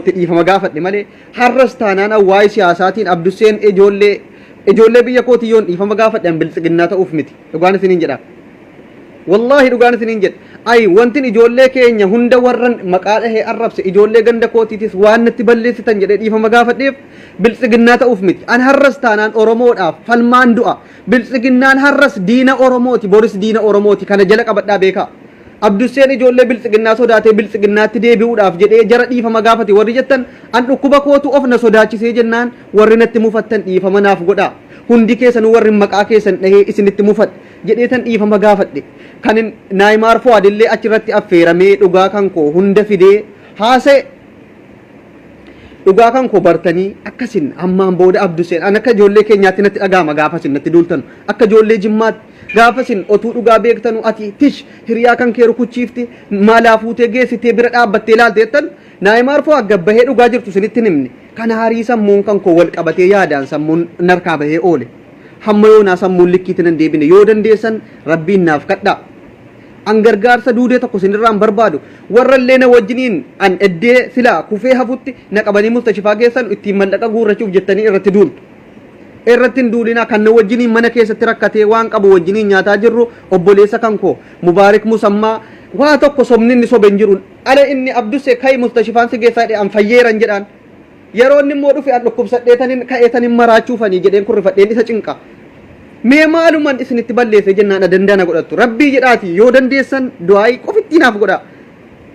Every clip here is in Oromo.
dhiifama gaafadhe malee har'as taanaan waa'ee siyaasaatiin Abduseen ijoollee biyya kootii yoon dhiifama gaafadhe biltsiginnaa ta'uuf miti. Dhugaan isiniin jedha. Wallahi dhugaan isiniin jedha. Ay wantin ijoollee keenya hunda warran maqaa dhahee arrabse ijoollee ganda kootiitis waan natti balleessitan jedhee dhiifama gaafadheef biltsiginnaa ta'uuf miti. An har'as taanaan Oromoodhaaf falmaan du'a. Biltsiginnaan har'as diina Oromooti, boris diina Oromooti. Kana jala qabadhaa beekaa. Abduseen ijoollee biltsiginnaa sodaatee biltsiginnaatti deebi'uudhaaf jedhee jara dhiifama gaafate warri jettan an dhukkuba kootu of na sodaachisee jennaan warri natti mufattan dhiifama naaf godhaa. Hundi keessan warri maqaa keessan dhahee isinitti mufadhe jedheetan dhiifama gaafadhe. Kan Naayimaar Fuwaadillee achirratti affeeramee dhugaa kan koo hunda fidee haasa'e. Dhugaa kan koo bartanii akkasin ammaan booda Abduseen an akka ijoollee keenyaatti natti dhagaama gaafasin natti duultan akka ijoollee Jimmaatti gaafasin otuu dhugaa beektanu ati tish hiriyaa kan kee rukuchiifti maalaa fuutee geessitee bira dhaabbattee ilaalteettan Naayimaar Fuwaad gabbahee dhugaa jirtu sinitti himne kana harii sammuun kan koo wal qabatee yaadaan sammuun narkaa bahee oole hamma yoonaa sammuun likkiitti nan deebine yoo dandeessan rabbiin naaf kadhaa. An gargaarsa duudee tokko sinirraan barbaadu warrallee na wajjiniin an eddee silaa kufee hafutti na qabanii mustashifaa geessan ittiin mallaqa guurrachuuf jettanii irratti duultu. Irratti hin duulinaa kan na wajjiniin mana keessatti rakkatee waan qabu wajjiniin nyaataa jirru obboleessa kan koo Mubaarik Musammaa waa tokko sobninni soben jiruun ala inni Abdusee kai mustashifaan si geessaa an fayyeeran jedhaan yeroo inni immoo dhufe an dhukkubsadheetanin ka'eetanin maraachuufanii jedheen kun rifadheen isa cinqa. Mee maaluman isinitti balleesse jennaan dandana godhattu rabbii jedhaati yoo dandeessan du'aayii qofitti naaf godha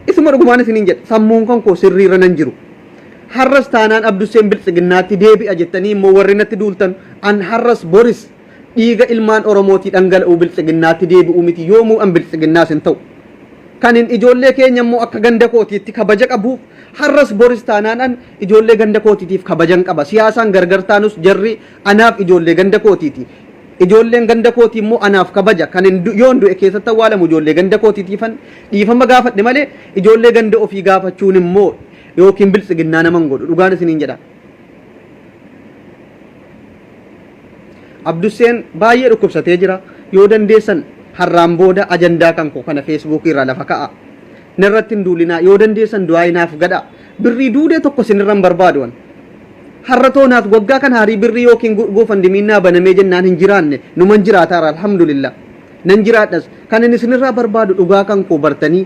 isuma dhugumaan isiniin jedha sammuun kan koo sirriirra nan jiru har'as taanaan Abduseen biltsiginnaatti deebi'a jettanii immoo warri natti duultan an har'as boris dhiiga ilmaan Oromootii dhangala'u biltsiginnaatti deebi'u miti yoomuu an biltsiginnaas hin ta'u kanin ijoollee keenya immoo akka ganda kootiitti kabaja qabuuf har'as boris taanaan an ijoollee ganda kootiitiif kabajan qaba siyaasaan gargar taanus jarri anaaf ijoollee ganda kootiiti. Ijoolleen ganda kootii immoo anaaf kabaja kan yoon du'e keessatti awwaalamu ijoollee ganda kootiitiifan dhiifama gaafadhe malee ijoollee ganda ofii gaafachuun immoo yookiin biltsiginnaa naman godhu dhugaan isiniin jedha. Abduseen baay'ee dhukkubsatee jira yoo dandeessan har'aan booda ajandaa kan koo kana feesbuukii irraa lafa ka'a. Narratti hin duulinaa yoo dandeessan du'aa naaf gadha birrii duudee tokko sinirran barbaadu. Har'a toonaaf waggaa kan harii birrii yookiin goofandiminnaa banamee jennaan hin jiraanne numan jiraataara alhamdulillah nan jiraadhas kan inni isinirraa barbaadu dhugaa kan koo bartanii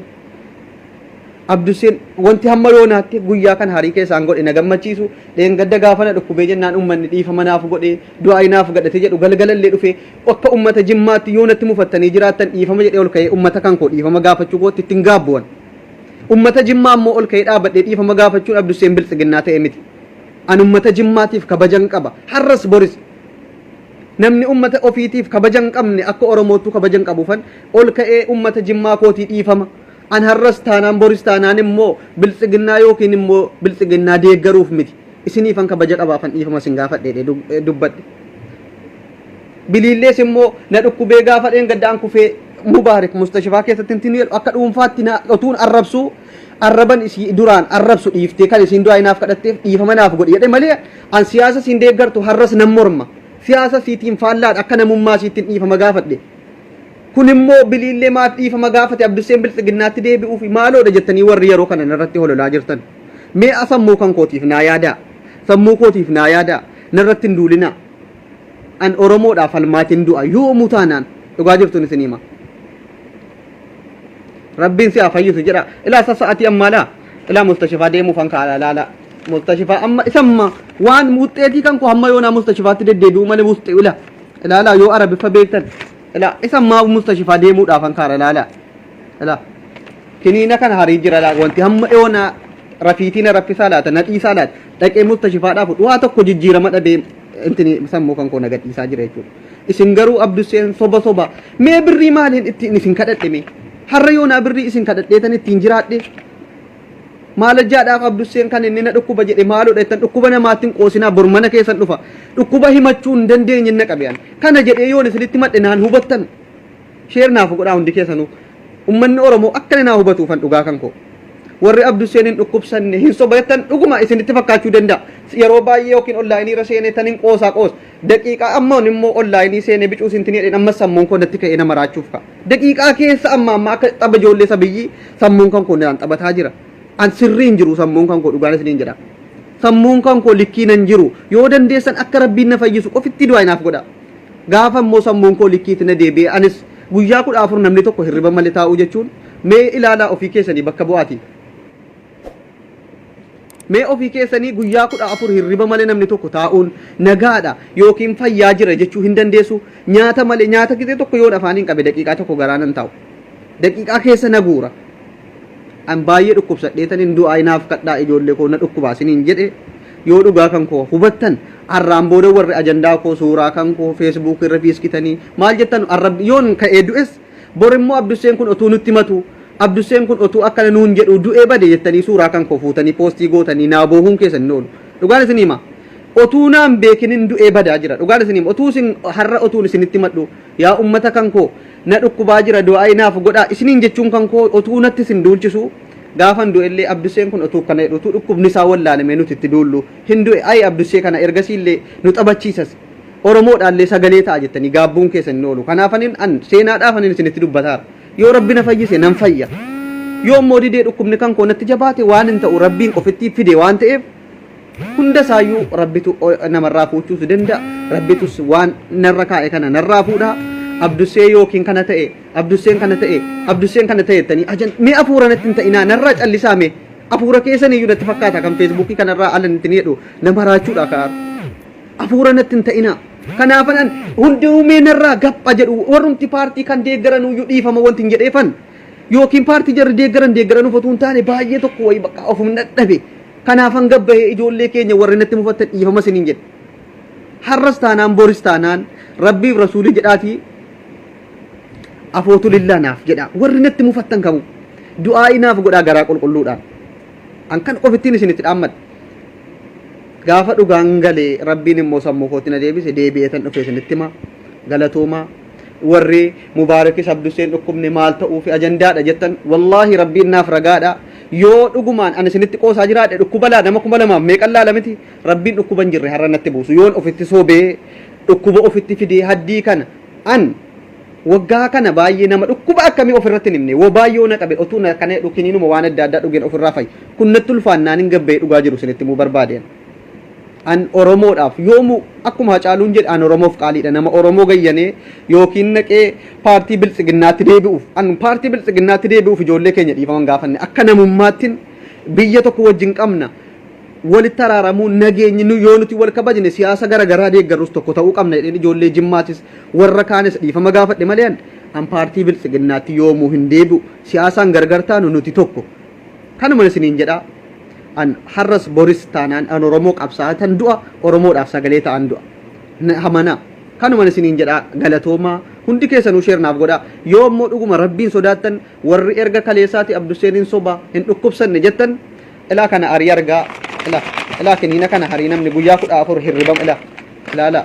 Abduseen wanti hamma yoonaatti guyyaa kan harii keessaan godhe na gammachiisu dheengadda gaafa na dhukkubee jennaan ummanni dhiifama naaf godhe du'aa naaf gadhate jedhu galgalallee dhufe akka ummata Jimmaatti yoo natti mufattanii jiraattan dhiifama jedhee ol ka'ee ummata kan koo dhiifama gaafachuu gootti ittiin gaabbuwan ummata Jimmaa immoo ol ka'ee dhaabadhee dhiifama gaafachuun Abduseen biltsiginnaa ta'e miti. An ummata Jimmaatiif kabajan qaba har'as boris namni ummata ofiitiif kabajan qabne akka Oromootu kabajan qabuufan ol ka'ee ummata Jimmaa kootii dhiifama an har'as taanaan boris taanaan immoo biltsiginnaa yookiin immoo biltsiginnaa deeggaruuf miti isiniifan kabaja qabaafan dhiifama sin gaafadhee dubbadhe biliillees immoo na dhukkubee gaafadheen gaddaan kufee Mubaarik mustashifaa keessatti hintiin akka dhuunfaatti na otuun arrabsuu arraban isii duraan arrabsu dhiiftee kan isin du'aa naaf kadhatteef dhiifama naaf godhi jedhe malee an siyaasa siin deeggartu har'as nan morma siyaasa siitiin faallaan akka namummaa siitiin dhiifama gaafadhe kun immoo biliillee maaf dhiifama gaafate Abduseen biltsiginnaatti deebi'uuf maaloodha jettanii warri yeroo kana narratti hololaa jirtan mee sammuu kan kootiif naa yaadaa sammuu kootiif naa yaadaa narratti hin duulinaa an Oromoodhaaf falmaatiin du'a yoomuu taanaan dhugaa jirtuun isin hima. Rabbiin si afayyisu jedha ilaa sa'aatii ammaadha ilaa mustashifaa deemuu fan kaala laala mustashifaa amma isamma waan wuxxeetii kan ko hamma yoonaa mustashifaatti deddeebi'u malee wuxxee ilaalaa yoo arabiffa beektan ilaa isamma mustashifaa deemuudhaaf fan kaala laala ilaa kiniina kan harii jira laa wanti hamma yoonaa rafiitiin raffisaa laata nadhiisaa laata dhaqee mustashifaadhaaf waa tokko jijjiirama dhabee intini sammuu kan ko nagadhiisaa jira jechuudha isin garuu Abduseen soba mee birrii maaliin ittiin isin kadhadhime har'a yoonaa birrii isin kadhadheetan ittiin jiraadhe maalajjaadhaaf Abduseen kan inni na dhukkuba jedhe maaloodha jettan dhukkuba namaatiin qoosinaa bormana keessan dhufa dhukkuba himachuu hin dandeenye na qabiyan kana jedhee yoon isinitti madhe naan hubattan sheer naaf godhaa hundi keessanuu ummanni Oromoo akka naa hubatuufan dhugaa kan koo warri Abduseen hin dhukkubsanne hin sobaytan dhuguma isinitti fakkaachuu danda'a yeroo baay'ee yookiin onlaayinii irra seenetaniin qoosaa daqiiqaa amma immoo onlaayinii seenee bicuu sintinii jedhan amma sammuun koo natti ka'ee nama raachuuf ka daqiiqaa keessa amma akka xaba ijoollee sabiyyii sammuun kan koo naan taphataa jira an sirriin jiru sammuun kan koo dhugaan isiniin jedha sammuun kan koo likkiinan jiru yoo dandeessan akka rabbiin na fayyisu ofitti du'aa inaaf godha gaafa immoo sammuun koo likkiitti na deebi'e anis guyyaa 14 namni tokko hirriba malee taa'uu jechuun mee ilaalaa ofii keessanii bakka bu'aati mee ofii keessanii guyyaa 14 hirriba malee namni tokko taa'uun nagaadha yookiin fayyaa jira jechuu hin dandeessu nyaata malee nyaata gisee tokko yoo afaaniin qabe daqiiqaa tokko garaanan taa'u daqiiqaa keessa naguura an baay'ee dhukkubsadheetaniin du'aa inaaf kadhaa ijoollee koo na dhukkubaasiniin jedhe yoo dhugaa kan koo hubattan arraan booda warri ajandaa koo suuraa kan koo feesbuuk irra fiiskitanii maal jettan arrab yoon ka'ee du'es bor immoo Abduseen kun otuu nutti matu Abduseen kun otuu akkana nuun jedhu du'ee bade jettanii suuraa kan koo fuutanii poostii gootanii naaboohuun keessan ni oolu dhugaan isin hima otuu naan beekinin du'ee badaa jira dhugaan isin hima otuu isin har'a otuun isinitti madhu yaa ummata kan koo na dhukkubaa jira du'aa inaaf godhaa isiniin jechuun kan koo otuu natti isin duulchisu gaafan du'ellee Abduseen kun otuu kana otuu dhukkubni isaa wallaalame nuti itti duullu hin du'e ay Abdusee kana ergasiillee nu taphachiisas Oromoodhaallee sagalee ta'a jettanii gaabbuun keessan ni oolu kanaafanin an seenaadhaafanin isinitti dubbataara yoo rabbi na fayyise nan fayya yoo immoo didee dhukkubni kan koo natti jabaate waan hin ta'u rabbiin ofitti fide waan ta'eef hunda saayyuu rabbitu namarraa fuuchuus danda'a rabbitus waan narra kaa'e kana narraa fuudha Abdusee yookiin kana ta'e Abduseen kana ta'e Abduseen kana ta'e jettanii ajan mee afuura natti hin ta'inaa narraa callisaame afuura keessan iyyuu natti fakkaata kan feesbuukii kanarraa alan itti jedhu nama raachuudha kaar afuura natti hin ta'inaa kanaafan hundinuu mee narraa gapha jedhu warrumti paartii kan deeggaran iyyuu dhiifama wanti hin jedheefan yookiin paartii jarri deeggaran uffatu hin taane baay'ee tokko wayii bakka ofum dadhabe kanaafan gabbahee ijoollee keenya warri natti mufattan dhiifama isiniin jedhe har'as taanaan boris taanaan rabbiif rasuulii jedhaatii afootu lillaa naaf jedha warri natti mufattan kamu du'aa inaaf godhaa garaa qulqulluudhaan an kan ofittiin isinitti dhaammadha gaafa dhugaan galee rabbiin immoo sammuu kootti na deebise deebi'eetan dhufee isinitti hima galatoomaa warri mubaarakis Abduseen dhukkubne maal ta'uu fi ajandaadha jettan wallaahi rabbiin naaf ragaadha yoo dhugumaan an isinitti qoosaa jiraadhe dhukkubalaa nama 2000 meeqallaa lamiti rabbiin dhukkuban jirre har'a natti buusu yoon ofitti soobee dhukkuba ofitti fidee haddii kana an waggaa kana baay'ee nama dhukkuba akkamii ofirratti himne wo baay'oo na qabe otuu na kana dhukiniinuma waan adda addaa dhugeen ofirraa fay kun natti ulfaannaan hin gabbee dhugaa jiru isinitti muu barbaadeen an Oromoodhaaf yoomu akkuma Hacaaluun jedhe an Oromoof qaaliidha nama Oromoo gayyanee yookiin naqee paartii biltsiginnaatti deebi'uuf an paartii biltsiginnaatti deebi'uuf ijoollee keenya dhiifaman gaafanne akka namummaattiin biyya tokko wajjin qabna walitti araaramuu nageenyi nu yoo nuti wal kabajne siyaasa garagaraa deeggarus tokko ta'uu qabna jedheen ijoollee jimmaatis warra kaanis dhiifama gaafadhe malee an paartii biltsiginnaatti yoomuu hin deebi'u siyaasaan gargar taanu nuti tokko kanuma isiniin jedhaa an har'as boris taanaan an Oromoo qabsaatan du'a Oromoodhaaf sagalee ta'an du'a hamana kanuma isiniin jedhaa galatoomaa hundi keessanuu sheernaaf godhaa yoo immoo dhuguma rabbiin sodaattan warri erga kaleessaati Abduseeniin soba hin dhukkubsanne jettan ilaa kana arii argaa ilaa kiniina kana harii namni guyyaa 14 hirribam ilaa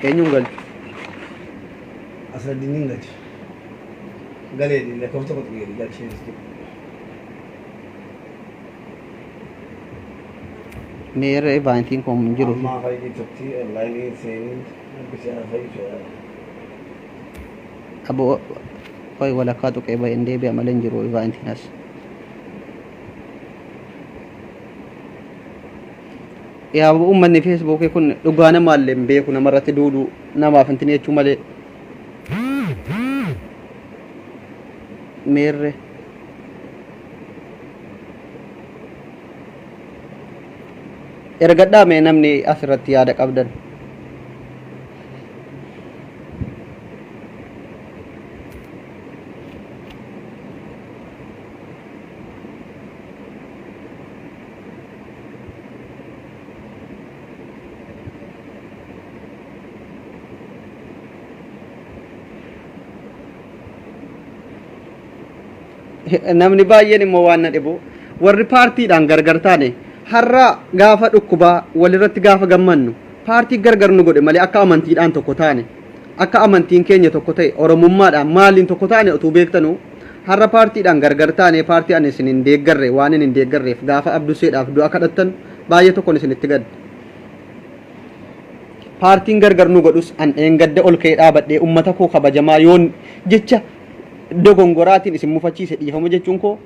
eenyuun galchu Asradiniin galchu galee lakkoofsa qotu galchee meera evaantiin kom jiru amma fayyii tokki online seenin bishaan fayyii abo hoy walakkaa tuqee bahe hin deebi'a malee hin jiru evaantiinas yaa uummanni feesbuukii kun dhugaa namaallee hin beeku namarratti duuduu namaaf hin jechuu malee meerre ergadhaa mee namni asirratti yaada qabdan namni baay'een immoo waan na dhibu warri paartiidhaan gargar taane har'a gaafa dhukkubaa walirratti gaafa gammannu paartii gargar nu godhe malee akka amantiidhaan tokko taane akka amantiin keenya tokko ta'e oromummaadhaan maaliin tokko taane utuu beektanu har'a paartiidhaan gargar taane paartii an isin hin deeggarre waan hin deeggarreef gaafa Abduseedhaaf du'a kadhattan baay'ee tokkon isinitti gadda paartiin gargar nu godhus an eengadda ol ka'ee dhaabadhee ummata koo kabajamaa yoon jecha dogongoraatiin isin mufachiise dhiifama jechuun koo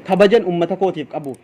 kabajan ummata kootiif qabuuf